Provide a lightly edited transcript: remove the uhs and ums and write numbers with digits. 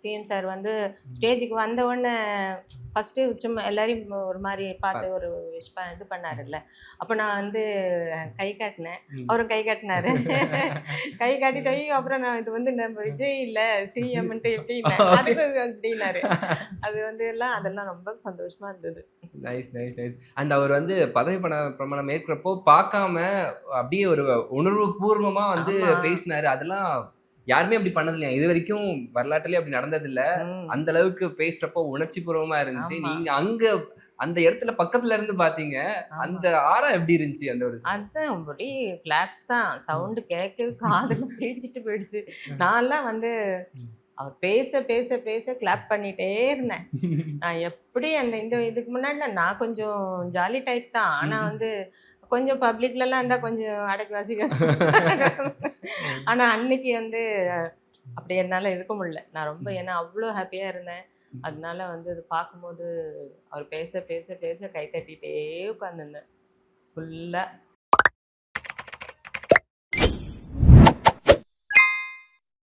CM sir வந்து ஸ்டேஜுக்கு வந்த உடனே ஃபர்ஸ்ட்டு சும்மா எல்லாரையும் ஒரு மாதிரி பார்த்து ஒரு இது பண்ணாருல்ல. அப்போ நான் வந்து கை காட்டினேன். அவரும் கை காட்டினாரு. கை காட்டிட்டு அப்புறம் நான் இது வந்து நம்ம விஜய் இல்லை சிஎம்ன்ட்டு எப்படின்னேன். அதுக்கு அப்படின்னாரு. அது வந்து அதெல்லாம் ரொம்ப சந்தோஷமா இருந்தது. Nice nice nice. அண்ட் அவர் வந்து பதவி பிரமாணம் ஏற்கிறப்போ பார்க்காம அப்படியே ஒரு உணர்வு பூர்வமா வந்து பேசினாரு. அதெல்லாம் யாருமே அப்படி பண்ணது இல்லையா? இது வரைக்கும் வரலாற்றிலே அப்படி நடந்தது இல்ல. அந்த அளவுக்கு பேசுறப்போ உணர்ச்சி பூர்வமா இருந்துச்சு. நீங்க அங்க அந்த இடத்துல பக்கத்துல இருந்து பாத்தீங்க. அந்த ஆரா எப்படி இருந்துச்சு? அந்த ஒரு அதான் அப்படி கிளாப்ஸ் தான். சவுண்ட் கேட்க காதுல கிழிச்சிட்டு போயிடுச்சு. நான்லாம் வந்து அவர் பேச பேச பேச கிளாப் பண்ணிட்டே இருந்தேன். நான் எப்படி இதுக்கு முன்னாடி நான் கொஞ்சம் ஜாலி டைப் தான். ஆனா வந்து கொஞ்சம் பப்ளிக்லலாம் இருந்தா கொஞ்சம் அடக்கி வாசிக்க. ஆனா அன்னைக்கு வந்து அப்படி என்னால இருக்க முடியல. நான் ரொம்ப ஏன்னா அவ்வளோ ஹாப்பியா இருந்தேன். அதனால வந்து அது பார்க்கும்போது அவர் பேச பேச பேச கை தட்டிட்டே உட்காந்துருந்தேன் ஃபுல்லா.